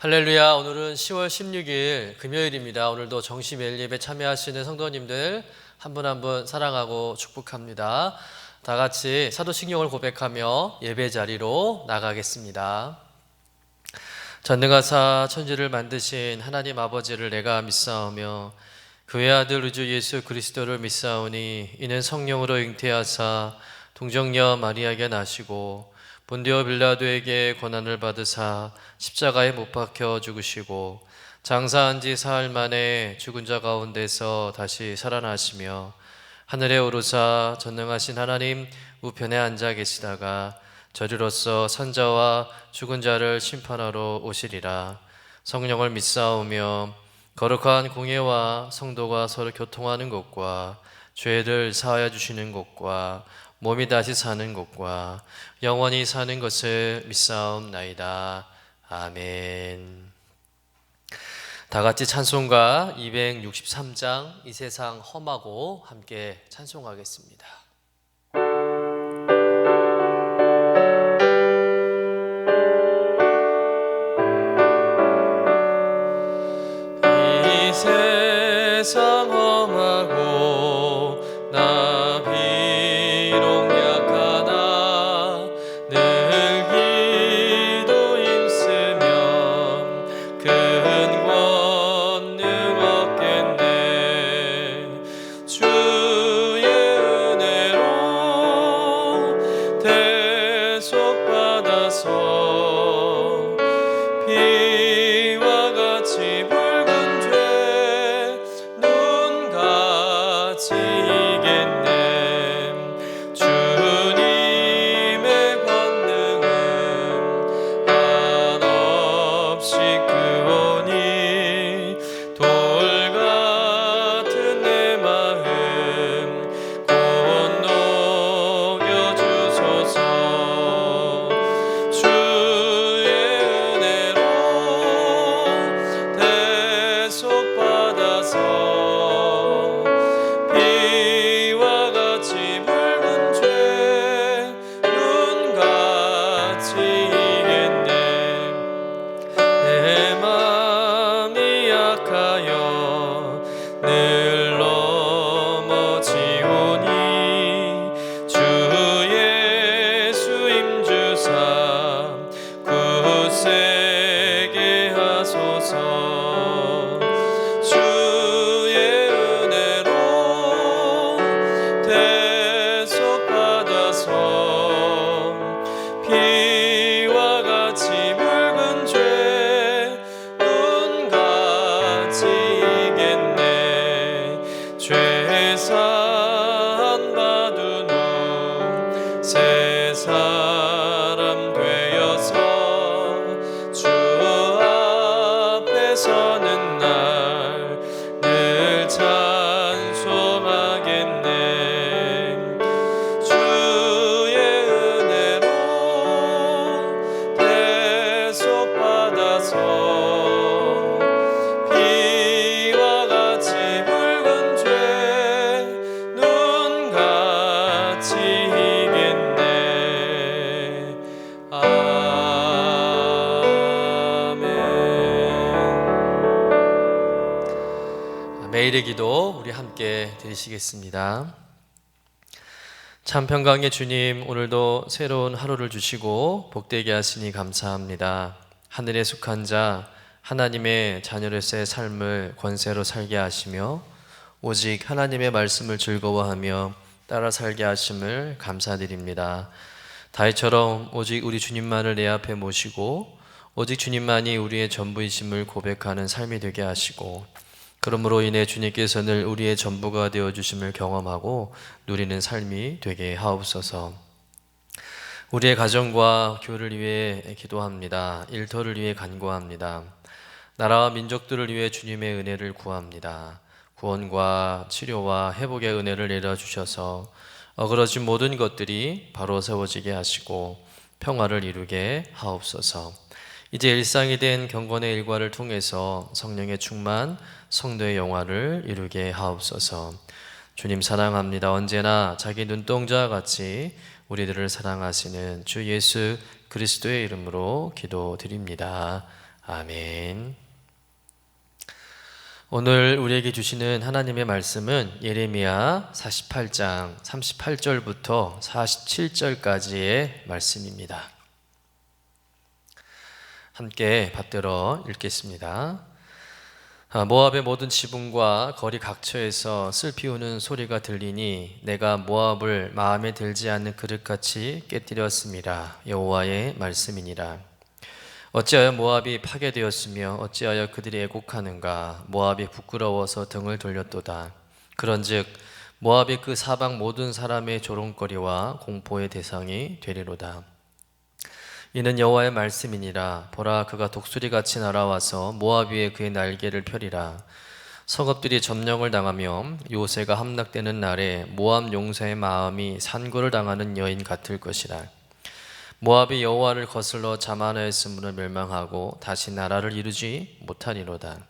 할렐루야. 오늘은 10월 16일 금요일입니다. 오늘도 정시 매일 예배 참여하시는 성도님들 한 분 한 분 사랑하고 축복합니다. 다 같이 사도신경을 고백하며 예배 자리로 나가겠습니다. 전능하사 천지를 만드신 하나님 아버지를 내가 믿사오며 그의 아들 우주 예수 그리스도를 믿사오니 이는 성령으로 잉태하사 동정녀 마리아에게 나시고 본디오 빌라도에게 고난을 받으사 십자가에 못 박혀 죽으시고 장사한 지 사흘 만에 죽은 자 가운데서 다시 살아나시며 하늘에 오르사 전능하신 하나님 우편에 앉아 계시다가 저리로서 선자와 죽은 자를 심판하러 오시리라. 성령을 믿사오며 거룩한 공예와 성도가 서로 교통하는 것과 죄를 사하여 주시는 것과 몸이 다시 사는 것과 영원히 사는 것을 믿사옵나이다. 아멘. 다 같이 찬송가 263장 이 세상 험하고 함께 찬송하겠습니다. 이 세상 험하고 나 비록 약하나 늘 기도 힘쓰면 큰 권능 얻겠네. 주의 은혜로 대속받아서 피와 같이 붉은 죄 눈같이 이겠네. 주님의 권능은 한없이 크오니 돌 같은 내 마음 곧 녹여주소서. 주의 은혜로 대속받아서 피와 같이 붉은 죄 눈같이 이겠네. 내 맘이 약하여 늘 넘어지오니 주 예수 임주사 굳세게 하소서. 주의 은혜로 대속받아서 피와 같이 붉은 죄 눈같이 이겠네. 죄 사한 받은 후 새 사람 되어서 주 앞에 서는 날 늘 찬송하겠네. 주의 은혜로 대속받아서 피와 같이 붉은 죄 눈같이 이겠네. 아멘. 매일의 기도 우리 함께 드리시겠습니다. 참 평강의 주님, 오늘도 새로운 하루를 주시고 복되게 하시니 감사합니다. 하늘에 속한 자 하나님의 자녀로서의 삶을 권세로 살게 하시며 오직 하나님의 말씀을 즐거워하며 따라 살게 하심을 감사드립니다. 다윗처럼 오직 우리 주님만을 내 앞에 모시고 오직 주님만이 우리의 전부이심을 고백하는 삶이 되게 하시고 그러므로 인해 주님께서 늘 우리의 전부가 되어주심을 경험하고 누리는 삶이 되게 하옵소서. 우리의 가정과 교회를 위해 기도합니다. 일터를 위해 간구합니다. 나라와 민족들을 위해 주님의 은혜를 구합니다. 구원과 치료와 회복의 은혜를 내려주셔서 어그러진 모든 것들이 바로 세워지게 하시고 평화를 이루게 하옵소서. 이제 일상이 된 경건의 일과를 통해서 성령의 충만, 성도의 영화를 이루게 하옵소서. 주님 사랑합니다. 언제나 자기 눈동자와 같이 우리들을 사랑하시는 주 예수 그리스도의 이름으로 기도드립니다. 아멘. 오늘 우리에게 주시는 하나님의 말씀은 예레미야 48장 38절부터 47절까지의 말씀입니다. 함께 받들어 읽겠습니다. 모압의 모든 지붕과 거리 각처에서 슬피 우는 소리가 들리니 내가 모압을 마음에 들지 않는 그릇같이 깨뜨렸습니다. 여호와의 말씀이니라. 어찌하여 모압이 파괴되었으며 어찌하여 그들이 애곡하는가. 모압이 부끄러워서 등을 돌렸도다. 그런즉 모압이 그 사방 모든 사람의 조롱거리와 공포의 대상이 되리로다. 이는 여호와의 말씀이니라. 보라, 그가 독수리같이 날아와서 모압 위에 그의 날개를 펴리라. 성읍들이 점령을 당하며 요새가 함락되는 날에 모압 용사의 마음이 산고를 당하는 여인 같을 것이라. 모압이 여호와를 거슬러 자만하였으므로 멸망하고 다시 나라를 이루지 못하리로다.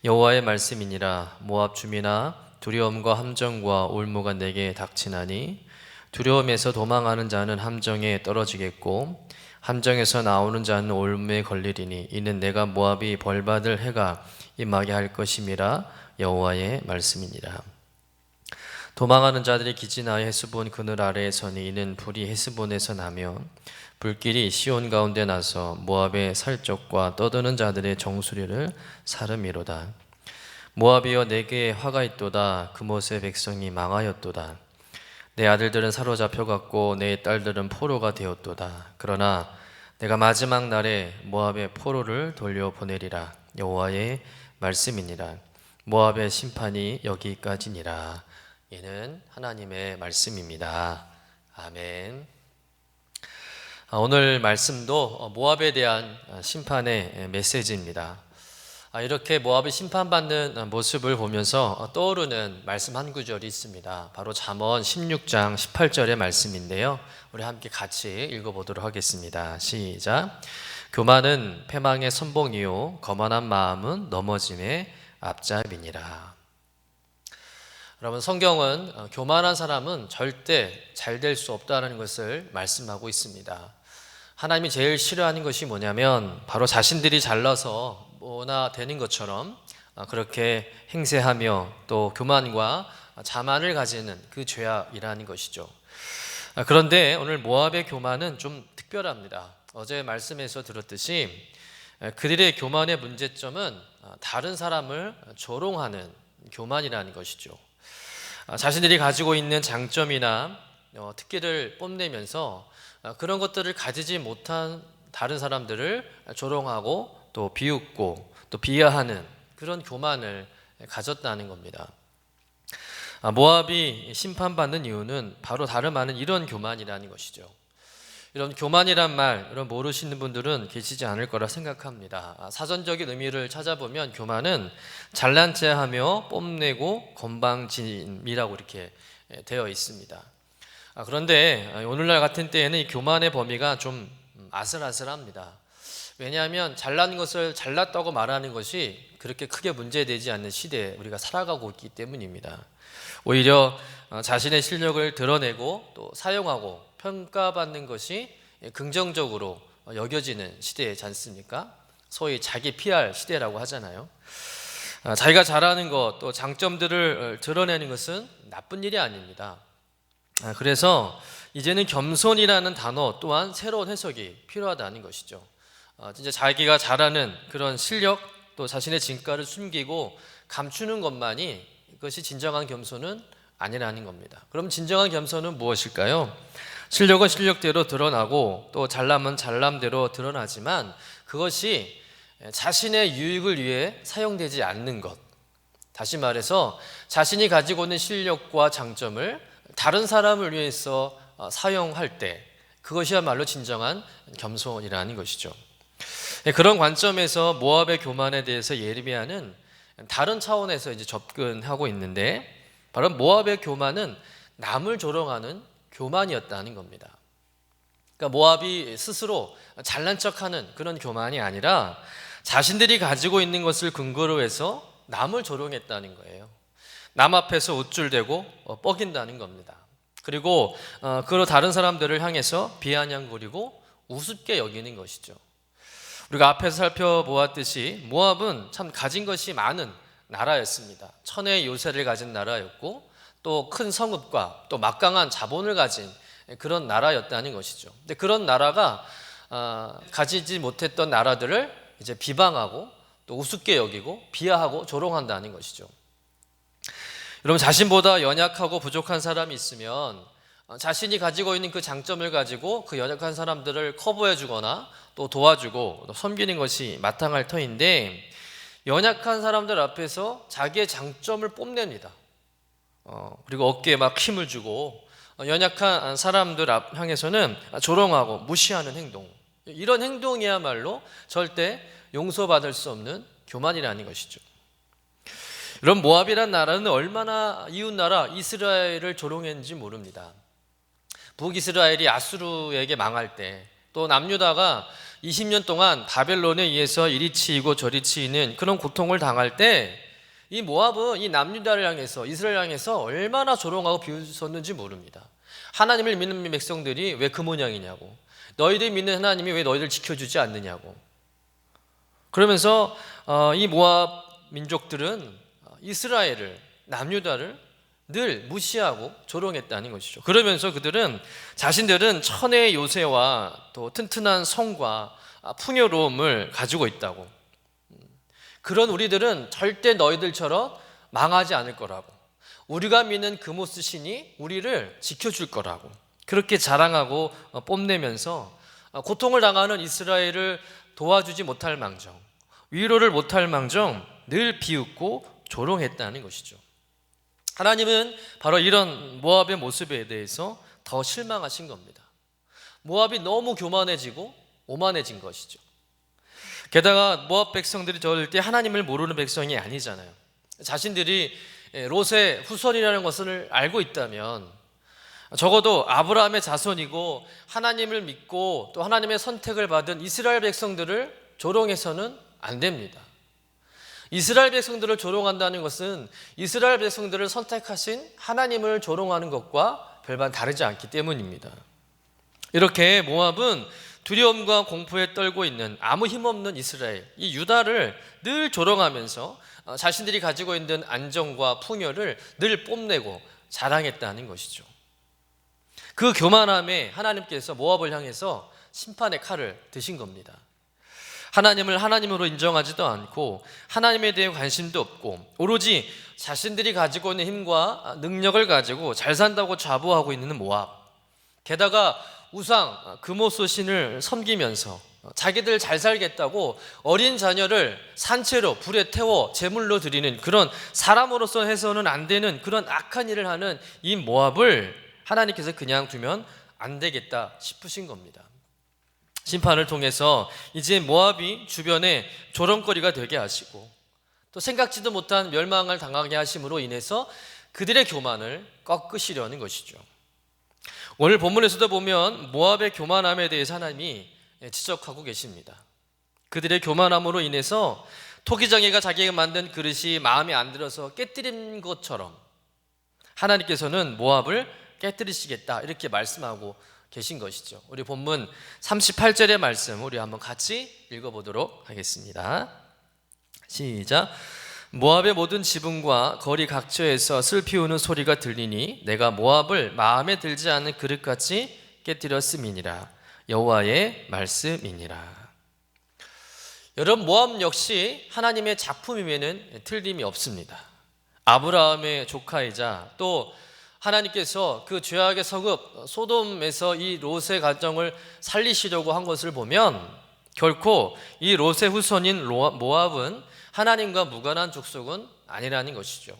여호와의 말씀이니라. 모압 주민아, 두려움과 함정과 올무가 내게 닥치나니 두려움에서 도망하는 자는 함정에 떨어지겠고 함정에서 나오는 자는 올무에 걸리리니 이는 내가 모압이 벌받을 해가 임하게 할 것임이라. 여호와의 말씀이니라. 도망하는 자들이 기진하여 헤스본 그늘 아래에 서니 이는 불이 헤스본에서 나며 불길이 시온 가운데 나서 모압의 살적과 떠드는 자들의 정수리를 사름이로다. 모압이여, 내게 화가 있도다. 그못의 백성이 망하였도다. 내 아들들은 사로잡혀갔고 내 딸들은 포로가 되었도다. 그러나 내가 마지막 날에 모압의 포로를 돌려보내리라. 여호와의 말씀이니라. 모압의 심판이 여기까지니라. 이는 하나님의 말씀입니다. 아멘. 오늘 말씀도 모압에 대한 심판의 메시지입니다. 이렇게 모압이 심판받는 모습을 보면서 떠오르는 말씀 한 구절이 있습니다. 바로 잠언 16장 18절의 말씀인데요. 우리 함께 같이 읽어보도록 하겠습니다. 시작. 교만은 패망의 선봉이요 거만한 마음은 넘어짐의 앞잡이니라. 여러분, 성경은 교만한 사람은 절대 잘 될 수 없다는 것을 말씀하고 있습니다. 하나님이 제일 싫어하는 것이 뭐냐면 바로 자신들이 잘나서 뭐나 되는 것처럼 그렇게 행세하며 또 교만과 자만을 가지는 그 죄악이라는 것이죠. 그런데 오늘 모압의 교만은 좀 특별합니다. 어제 말씀에서 들었듯이 그들의 교만의 문제점은 다른 사람을 조롱하는 교만이라는 것이죠. 자신들이 가지고 있는 장점이나 특기를 뽐내면서 그런 것들을 가지지 못한 다른 사람들을 조롱하고 또 비웃고 또 비하하는 그런 교만을 가졌다는 겁니다. 모압이 심판받는 이유는 바로 다름 아닌 이런 교만이라는 것이죠. 이런 교만이란 말, 이런 모르시는 분들은 계시지 않을 거라 생각합니다. 사전적인 의미를 찾아보면 교만은 잘난 체하며 뽐내고 건방짐이라고 이렇게 되어 있습니다. 그런데 오늘날 같은 때에는 이 교만의 범위가 좀 아슬아슬합니다. 왜냐하면 잘난 것을 잘났다고 말하는 것이 그렇게 크게 문제되지 않는 시대에 우리가 살아가고 있기 때문입니다. 오히려 자신의 실력을 드러내고 또 사용하고 평가받는 것이 긍정적으로 여겨지는 시대이지 않습니까? 소위 자기 PR 시대라고 하잖아요. 자기가 잘하는 것, 또 장점들을 드러내는 것은 나쁜 일이 아닙니다. 그래서 이제는 겸손이라는 단어 또한 새로운 해석이 필요하다는 것이죠. 진짜 자기가 잘하는 그런 실력 또 자신의 진가를 숨기고 감추는 것만이 그것이 진정한 겸손은 아니라는 겁니다. 그럼 진정한 겸손은 무엇일까요? 실력은 실력대로 드러나고 또 잘남은 잘남대로 드러나지만 그것이 자신의 유익을 위해 사용되지 않는 것. 다시 말해서 자신이 가지고 있는 실력과 장점을 다른 사람을 위해서 사용할 때 그것이야말로 진정한 겸손이라는 것이죠. 그런 관점에서 모압의 교만에 대해서 예레미야는 다른 차원에서 이제 접근하고 있는데 바로 모압의 교만은 남을 조롱하는 교만이었다는 겁니다. 그러니까 모압이 스스로 잘난 척하는 그런 교만이 아니라 자신들이 가지고 있는 것을 근거로 해서 남을 조롱했다는 거예요. 남 앞에서 우쭐대고 뻐긴다는 겁니다. 그리고 그로 다른 사람들을 향해서 비아냥거리고 우습게 여기는 것이죠. 우리가 앞에서 살펴보았듯이 모압은 참 가진 것이 많은 나라였습니다. 천혜의 요새를 가진 나라였고 또 큰 성읍과 또 막강한 자본을 가진 그런 나라였다는 것이죠. 근데 그런 나라가 가지지 못했던 나라들을 이제 비방하고 또 우습게 여기고 비하하고 조롱한다는 것이죠. 여러분, 자신보다 연약하고 부족한 사람이 있으면 자신이 가지고 있는 그 장점을 가지고 그 연약한 사람들을 커버해 주거나 또 도와주고 또 섬기는 것이 마땅할 터인데, 연약한 사람들 앞에서 자기의 장점을 뽐냅니다. 그리고 어깨에 막 힘을 주고 연약한 사람들 향해서는 조롱하고 무시하는 행동, 이런 행동이야말로 절대 용서받을 수 없는 교만이라는 것이죠. 이런 모압이란 나라는 얼마나 이웃나라 이스라엘을 조롱했는지 모릅니다. 북이스라엘이 아수르에게 망할 때, 또 남유다가 20년 동안 바벨론에 의해서 이리 치이고 저리 치이는 그런 고통을 당할 때, 이 모압은 이 남유다를 향해서, 이스라엘 향해서 얼마나 조롱하고 비웃었는지 모릅니다. 하나님을 믿는 백성들이 왜 그 모양이냐고, 너희들 믿는 하나님이 왜 너희들 지켜주지 않느냐고. 그러면서 이 모압 민족들은 이스라엘을, 남유다를 늘 무시하고 조롱했다는 것이죠. 그러면서 그들은 자신들은 천혜의 요새와 또 튼튼한 성과 풍요로움을 가지고 있다고, 그런 우리들은 절대 너희들처럼 망하지 않을 거라고, 우리가 믿는 그모스 신이 우리를 지켜줄 거라고 그렇게 자랑하고 뽐내면서 고통을 당하는 이스라엘을 도와주지 못할 망정, 위로를 못할 망정 늘 비웃고 조롱했다는 것이죠. 하나님은 바로 이런 모압의 모습에 대해서 더 실망하신 겁니다. 모압이 너무 교만해지고 오만해진 것이죠. 게다가 모압 백성들이 절대 하나님을 모르는 백성이 아니잖아요. 자신들이 롯의 후손이라는 것을 알고 있다면 적어도 아브라함의 자손이고 하나님을 믿고 또 하나님의 선택을 받은 이스라엘 백성들을 조롱해서는 안 됩니다. 이스라엘 백성들을 조롱한다는 것은 이스라엘 백성들을 선택하신 하나님을 조롱하는 것과 별반 다르지 않기 때문입니다. 이렇게 모압은 두려움과 공포에 떨고 있는 아무 힘없는 이스라엘, 이 유다를 늘 조롱하면서 자신들이 가지고 있는 안정과 풍요를 늘 뽐내고 자랑했다는 것이죠. 그 교만함에 하나님께서 모압을 향해서 심판의 칼을 드신 겁니다. 하나님을 하나님으로 인정하지도 않고 하나님에 대해 관심도 없고 오로지 자신들이 가지고 있는 힘과 능력을 가지고 잘 산다고 자부하고 있는 모압, 게다가 우상 그모스 신을 섬기면서 자기들 잘 살겠다고 어린 자녀를 산채로 불에 태워 제물로 드리는 그런, 사람으로서 해서는 안 되는 그런 악한 일을 하는 이 모압을 하나님께서 그냥 두면 안 되겠다 싶으신 겁니다. 심판을 통해서 이제 모압이 주변에 조롱거리가 되게 하시고 또 생각지도 못한 멸망을 당하게 하심으로 인해서 그들의 교만을 꺾으시려는 것이죠. 오늘 본문에서도 보면 모압의 교만함에 대해서 하나님이 지적하고 계십니다. 그들의 교만함으로 인해서 토기장이가 자기가 만든 그릇이 마음에 안 들어서 깨뜨린 것처럼 하나님께서는 모압을 깨뜨리시겠다, 이렇게 말씀하고 계신 것이죠. 우리 본문 38절의 말씀 우리 한번 같이 읽어보도록 하겠습니다. 시작. 모압의 모든 지붕과 거리 각처에서 슬 피우는 소리가 들리니 내가 모압을 마음에 들지 않는 그릇같이 깨뜨렸음이니라. 여호와의 말씀이니라. 여러분, 모압 역시 하나님의 작품임에는 틀림이 없습니다. 아브라함의 조카이자 또 하나님께서 그 죄악의 서급 소돔에서 이 롯의 가정을 살리시려고 한 것을 보면 결코 이 롯의 후손인 모압은 하나님과 무관한 족속은 아니라는 것이죠.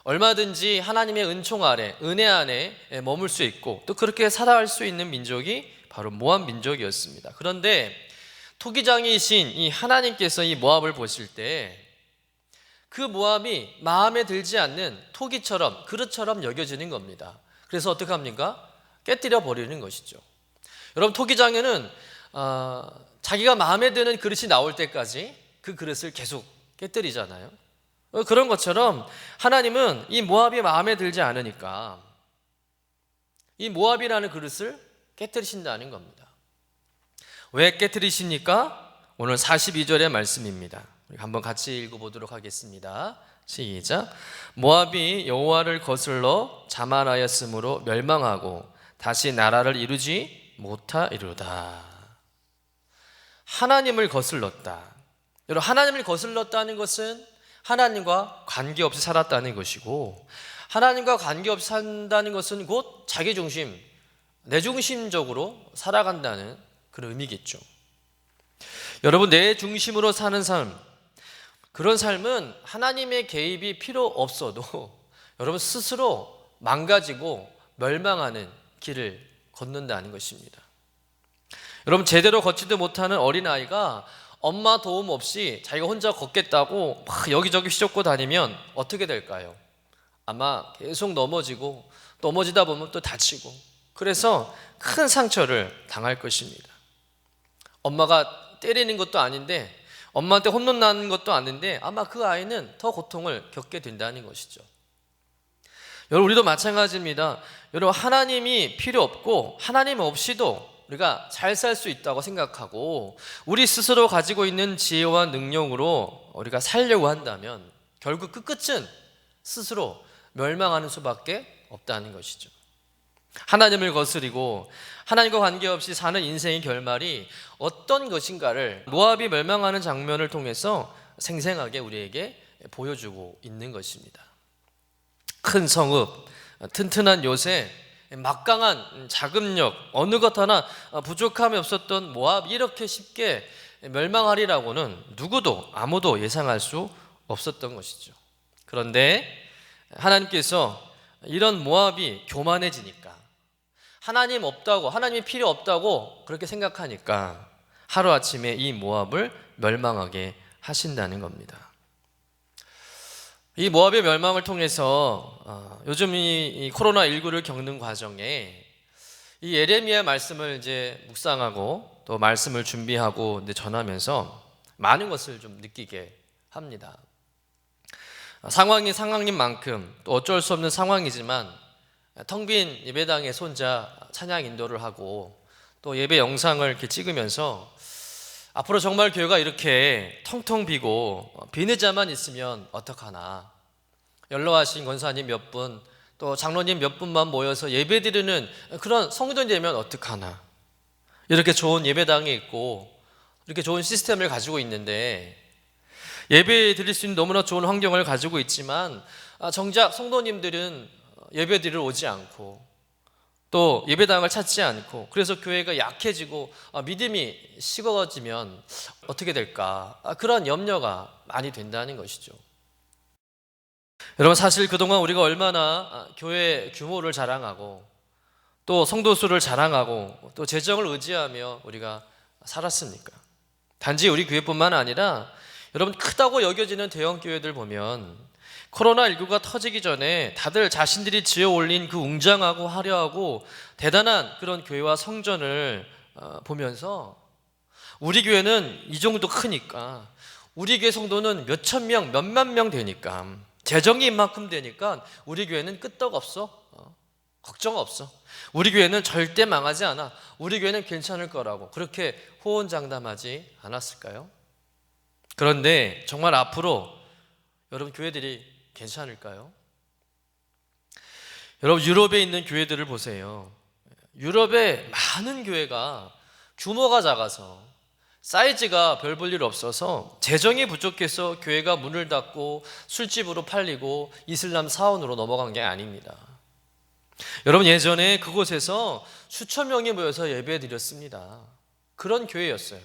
얼마든지 하나님의 은총 아래, 은혜 안에 머물 수 있고 또 그렇게 살아갈 수 있는 민족이 바로 모압 민족이었습니다. 그런데 토기장이신 이 하나님께서 이 모압을 보실 때 그 모압이 마음에 들지 않는 토기처럼, 그릇처럼 여겨지는 겁니다. 그래서 어떻게 합니까? 깨뜨려 버리는 것이죠. 여러분, 토기장에는 자기가 마음에 드는 그릇이 나올 때까지 그 그릇을 계속 깨뜨리잖아요. 그런 것처럼 하나님은 이 모압이 마음에 들지 않으니까 이 모압이라는 그릇을 깨뜨리신다는 겁니다. 왜 깨뜨리십니까? 오늘 42절의 말씀입니다. 한번 같이 읽어보도록 하겠습니다. 시작. 모압이 여호와를 거슬러 자만하였으므로 멸망하고 다시 나라를 이루지 못하리로다. 하나님을 거슬렀다. 여러분, 하나님을 거슬렀다는 것은 하나님과 관계없이 살았다는 것이고, 하나님과 관계없이 산다는 것은 곧 자기중심, 내중심적으로 살아간다는 그런 의미겠죠. 여러분, 내 중심으로 사는 삶, 그런 삶은 하나님의 개입이 필요 없어도 여러분 스스로 망가지고 멸망하는 길을 걷는다는 것입니다. 여러분, 제대로 걷지도 못하는 어린아이가 엄마 도움 없이 자기가 혼자 걷겠다고 막 여기저기 휘젓고 다니면 어떻게 될까요? 아마 계속 넘어지다 보면 또 다치고, 그래서 큰 상처를 당할 것입니다. 엄마가 때리는 것도 아닌데, 엄마한테 혼돈 나는 것도 아닌데 아마 그 아이는 더 고통을 겪게 된다는 것이죠. 여러분, 우리도 마찬가지입니다. 여러분, 하나님이 필요 없고 하나님 없이도 우리가 잘 살 수 있다고 생각하고 우리 스스로 가지고 있는 지혜와 능력으로 우리가 살려고 한다면 결국 끝은 스스로 멸망하는 수밖에 없다는 것이죠. 하나님을 거스리고 하나님과 관계없이 사는 인생의 결말이 어떤 것인가를 모압이 멸망하는 장면을 통해서 생생하게 우리에게 보여주고 있는 것입니다. 큰 성읍, 튼튼한 요새, 막강한 자금력, 어느 것 하나 부족함이 없었던 모압, 이렇게 쉽게 멸망하리라고는 아무도 예상할 수 없었던 것이죠. 그런데 하나님께서 이런 모압이 교만해지니까, 하나님 없다고, 하나님이 필요 없다고 그렇게 생각하니까 하루아침에 이 모압을 멸망하게 하신다는 겁니다. 이 모압의 멸망을 통해서 요즘 이 코로나19를 겪는 과정에 이 예레미야 말씀을 이제 묵상하고 또 말씀을 준비하고 이제 전하면서 많은 것을 좀 느끼게 합니다. 상황이 상황인 만큼 또 어쩔 수 없는 상황이지만 텅 빈 예배당에 혼자 찬양 인도를 하고 또 예배 영상을 이렇게 찍으면서 앞으로 정말 교회가 이렇게 텅텅 비고 비는 자만 있으면 어떡하나, 연로하신 권사님 몇 분, 또 장로님 몇 분만 모여서 예배 드리는 그런 성도들이 되면 어떡하나, 이렇게 좋은 예배당이 있고 이렇게 좋은 시스템을 가지고 있는데, 예배 드릴 수 있는 너무나 좋은 환경을 가지고 있지만 정작 성도님들은 예배 드리러 오지 않고 또 예배당을 찾지 않고, 그래서 교회가 약해지고 믿음이 식어지면 어떻게 될까, 그런 염려가 많이 된다는 것이죠. 여러분, 사실 그동안 우리가 얼마나 교회 규모를 자랑하고 또 성도 수를 자랑하고 또 재정을 의지하며 우리가 살았습니까? 단지 우리 교회뿐만 아니라 여러분, 크다고 여겨지는 대형 교회들 보면 코로나19가 터지기 전에 다들 자신들이 지어 올린 그 웅장하고 화려하고 대단한 그런 교회와 성전을 보면서 우리 교회는 이 정도 크니까, 우리 교회 성도는 몇천 명, 몇만 명 되니까, 재정이 이만큼 되니까 우리 교회는 끄떡없어, 걱정 없어, 우리 교회는 절대 망하지 않아, 우리 교회는 괜찮을 거라고 그렇게 호언장담하지 않았을까요? 그런데 정말 앞으로 여러분, 교회들이 괜찮을까요? 여러분, 유럽에 있는 교회들을 보세요. 유럽의 많은 교회가 규모가 작아서, 사이즈가 별 볼 일 없어서 재정이 부족해서 교회가 문을 닫고 술집으로 팔리고 이슬람 사원으로 넘어간 게 아닙니다. 여러분, 예전에 그곳에서 수천 명이 모여서 예배 드렸습니다. 그런 교회였어요.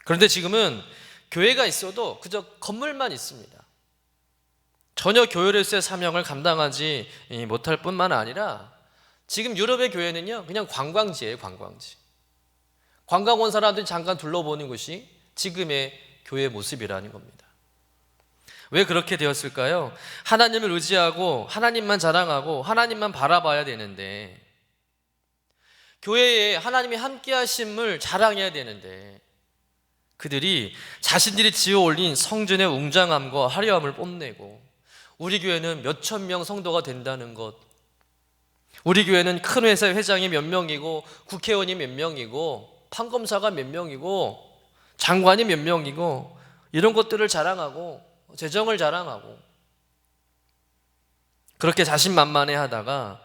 그런데 지금은 교회가 있어도 그저 건물만 있습니다. 전혀 교회로서의 사명을 감당하지 못할 뿐만 아니라 지금 유럽의 교회는요, 그냥 관광지예요, 관광지. 관광 온 사람들이 잠깐 둘러보는 것이 지금의 교회의 모습이라는 겁니다. 왜 그렇게 되었을까요? 하나님을 의지하고 하나님만 자랑하고 하나님만 바라봐야 되는데, 교회에 하나님이 함께 하심을 자랑해야 되는데, 그들이 자신들이 지어 올린 성전의 웅장함과 화려함을 뽐내고, 우리 교회는 몇천 명 성도가 된다는 것, 우리 교회는 큰 회사의 회장이 몇 명이고 국회의원이 몇 명이고 판검사가 몇 명이고 장관이 몇 명이고 이런 것들을 자랑하고 재정을 자랑하고 그렇게 자신만만해 하다가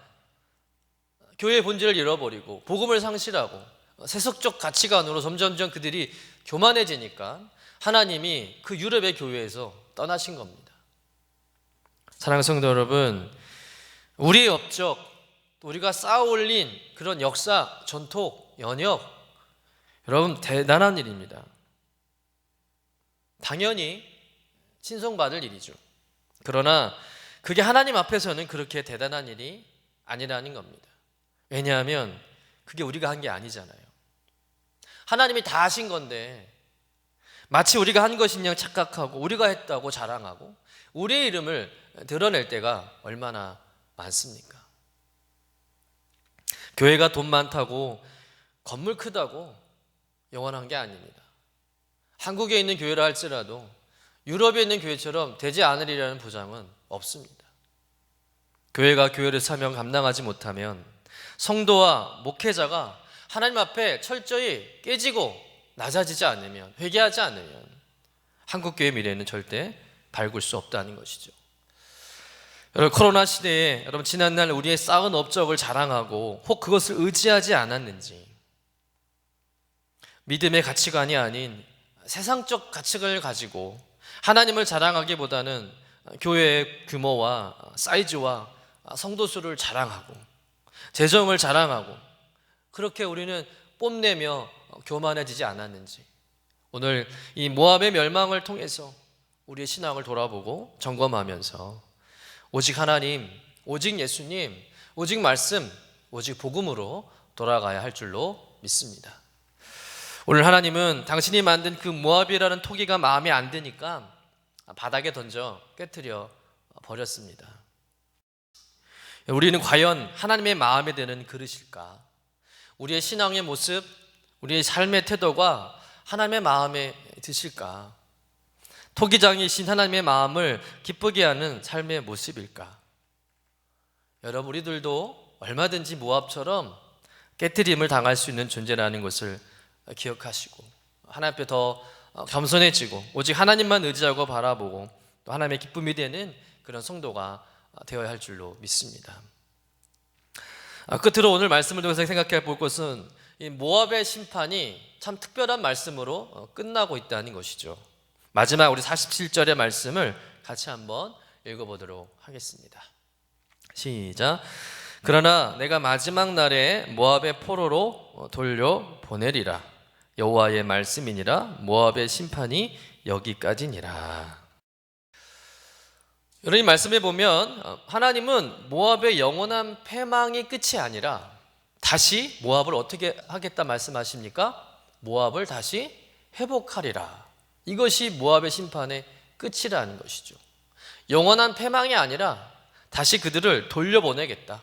교회의 본질을 잃어버리고 복음을 상실하고 세속적 가치관으로 점점점 그들이 교만해지니까 하나님이 그 유럽의 교회에서 떠나신 겁니다. 사랑하는 성도 여러분, 우리의 업적, 우리가 쌓아올린 그런 역사, 전통, 연역, 여러분 대단한 일입니다. 당연히 칭송받을 일이죠. 그러나 그게 하나님 앞에서는 그렇게 대단한 일이 아니라는 겁니다. 왜냐하면 그게 우리가 한 게 아니잖아요. 하나님이 다 하신 건데 마치 우리가 한 것인 양 착각하고 우리가 했다고 자랑하고 우리의 이름을 드러낼 때가 얼마나 많습니까? 교회가 돈 많다고 건물 크다고 영원한 게 아닙니다. 한국에 있는 교회라 할지라도 유럽에 있는 교회처럼 되지 않으리라는 보장은 없습니다. 교회가 교회를 사명 감당하지 못하면 성도와 목회자가 하나님 앞에 철저히 깨지고 낮아지지 않으면, 회개하지 않으면 한국교회 미래는 절대 밝을 수 없다는 것이죠. 여러분, 코로나 시대에 여러분 지난날 우리의 쌓은 업적을 자랑하고 혹 그것을 의지하지 않았는지, 믿음의 가치관이 아닌 세상적 가치관을 가지고 하나님을 자랑하기보다는 교회의 규모와 사이즈와 성도 수를 자랑하고 재정을 자랑하고 그렇게 우리는 뽐내며 교만해지지 않았는지, 오늘 이 모압의 멸망을 통해서 우리의 신앙을 돌아보고 점검하면서 오직 하나님, 오직 예수님, 오직 말씀, 오직 복음으로 돌아가야 할 줄로 믿습니다. 오늘 하나님은 당신이 만든 그 모압이라는 토기가 마음에 안 드니까 바닥에 던져 깨트려 버렸습니다. 우리는 과연 하나님의 마음에 드는 그릇일까? 우리의 신앙의 모습, 우리의 삶의 태도가 하나님의 마음에 드실까? 토기장이신 하나님의 마음을 기쁘게 하는 삶의 모습일까? 여러분, 우리들도 얼마든지 모압처럼 깨트림을 당할 수 있는 존재라는 것을 기억하시고 하나님 앞에 더 겸손해지고 오직 하나님만 의지하고 바라보고 또 하나님의 기쁨이 되는 그런 성도가 되어야 할 줄로 믿습니다. 끝으로 오늘 말씀을 통해서 생각해 볼 것은 이 모압의 심판이 참 특별한 말씀으로 끝나고 있다는 것이죠. 마지막 우리 47절의 말씀을 같이 한번 읽어보도록 하겠습니다. 시작. 그러나 내가 마지막 날에 모압의 포로로 돌려보내리라. 여호와의 말씀이니라. 모압의 심판이 여기까지니라. 여러분, 이 말씀에 보면 하나님은 모압의 영원한 패망이 끝이 아니라 다시 모압을 어떻게 하겠다 말씀하십니까? 모압을 다시 회복하리라. 이것이 모압의 심판의 끝이라는 것이죠. 영원한 패망이 아니라 다시 그들을 돌려보내겠다.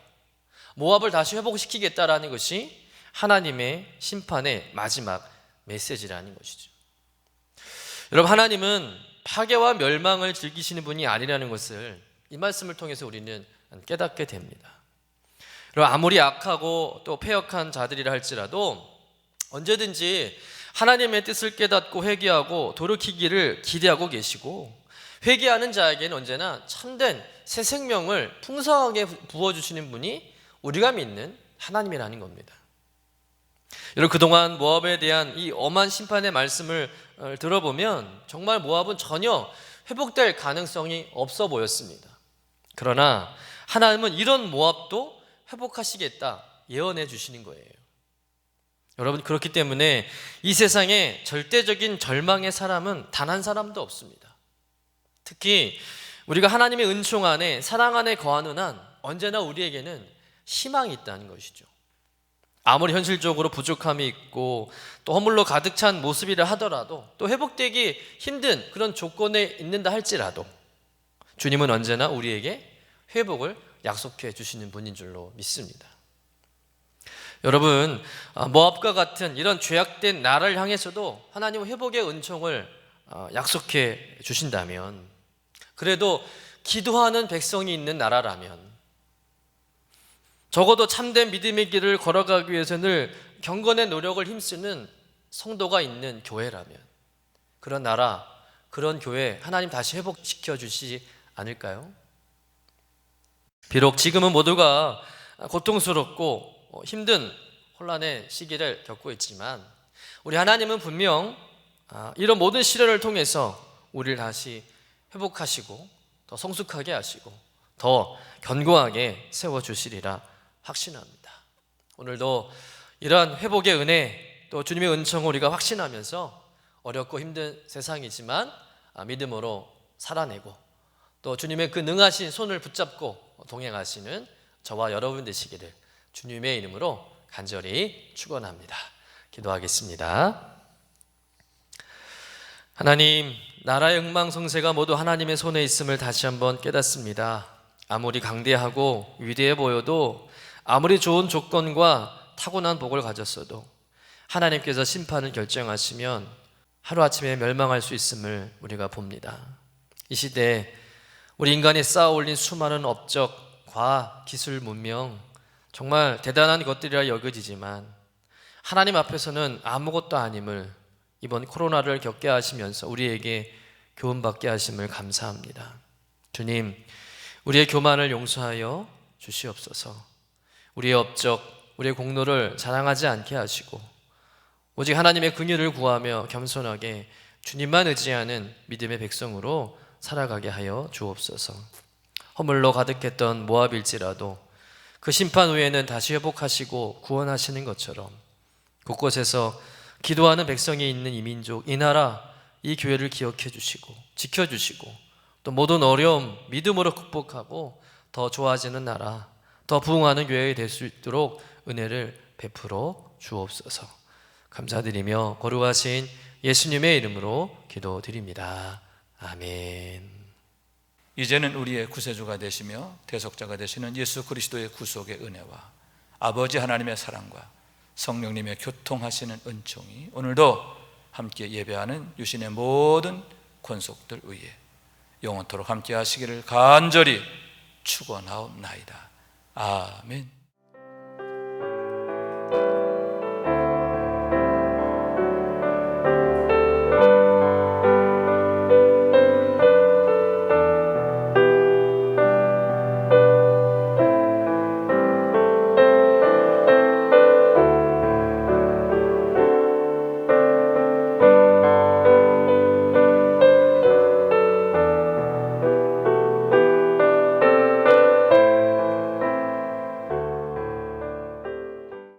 모압을 다시 회복시키겠다라는 것이 하나님의 심판의 마지막 메시지라는 것이죠. 여러분, 하나님은 파괴와 멸망을 즐기시는 분이 아니라는 것을 이 말씀을 통해서 우리는 깨닫게 됩니다. 여러분, 아무리 악하고 또 패역한 자들이라 할지라도 언제든지 하나님의 뜻을 깨닫고 회개하고 돌이키기를 기대하고 계시고 회개하는 자에게는 언제나 참된 새 생명을 풍성하게 부어주시는 분이 우리가 믿는 하나님이라는 겁니다. 여러분, 그동안 모압에 대한 이 엄한 심판의 말씀을 들어보면 정말 모압은 전혀 회복될 가능성이 없어 보였습니다. 그러나 하나님은 이런 모압도 회복하시겠다 예언해 주시는 거예요. 여러분, 그렇기 때문에 이 세상에 절대적인 절망의 사람은 단 한 사람도 없습니다. 특히 우리가 하나님의 은총 안에 사랑 안에 거하는 한 언제나 우리에게는 희망이 있다는 것이죠. 아무리 현실적으로 부족함이 있고 또 허물로 가득 찬 모습이라 하더라도 또 회복되기 힘든 그런 조건에 있는다 할지라도 주님은 언제나 우리에게 회복을 약속해 주시는 분인 줄로 믿습니다. 여러분, 모압과 같은 이런 죄악된 나라를 향해서도 하나님은 회복의 은총을 약속해 주신다면, 그래도 기도하는 백성이 있는 나라라면, 적어도 참된 믿음의 길을 걸어가기 위해서 늘 경건의 노력을 힘쓰는 성도가 있는 교회라면, 그런 나라, 그런 교회 하나님 다시 회복시켜 주시지 않을까요? 비록 지금은 모두가 고통스럽고 힘든 혼란의 시기를 겪고 있지만 우리 하나님은 분명 이런 모든 시련을 통해서 우리를 다시 회복하시고 더 성숙하게 하시고 더 견고하게 세워주시리라 확신합니다. 오늘도 이러한 회복의 은혜 또 주님의 은총을 우리가 확신하면서 어렵고 힘든 세상이지만 믿음으로 살아내고 또 주님의 그 능하신 손을 붙잡고 동행하시는 저와 여러분 되시기를 주님의 이름으로 간절히 축원합니다. 기도하겠습니다. 하나님, 나라의 흥망성쇠가 모두 하나님의 손에 있음을 다시 한번 깨닫습니다. 아무리 강대하고 위대해 보여도 아무리 좋은 조건과 타고난 복을 가졌어도 하나님께서 심판을 결정하시면 하루아침에 멸망할 수 있음을 우리가 봅니다. 이 시대에 우리 인간이 쌓아 올린 수많은 업적, 과학, 기술, 문명 정말 대단한 것들이라 여겨지지만 하나님 앞에서는 아무것도 아님을 이번 코로나를 겪게 하시면서 우리에게 교훈받게 하심을 감사합니다. 주님, 우리의 교만을 용서하여 주시옵소서. 우리의 업적, 우리의 공로를 자랑하지 않게 하시고 오직 하나님의 긍휼을 구하며 겸손하게 주님만 의지하는 믿음의 백성으로 살아가게 하여 주옵소서. 허물로 가득했던 모압일지라도 그 심판 후에는 다시 회복하시고 구원하시는 것처럼 곳곳에서 기도하는 백성이 있는 이 민족, 이 나라, 이 교회를 기억해 주시고 지켜주시고 또 모든 어려움 믿음으로 극복하고 더 좋아지는 나라, 더 부흥하는 교회가 될 수 있도록 은혜를 베풀어 주옵소서. 감사드리며 거룩하신 예수님의 이름으로 기도드립니다. 아멘. 이제는 우리의 구세주가 되시며 대속자가 되시는 예수 그리스도의 구속의 은혜와 아버지 하나님의 사랑과 성령님의 교통하시는 은총이 오늘도 함께 예배하는 유신의 모든 권속들 위에 영원토록 함께 하시기를 간절히 축원하옵나이다. 아멘.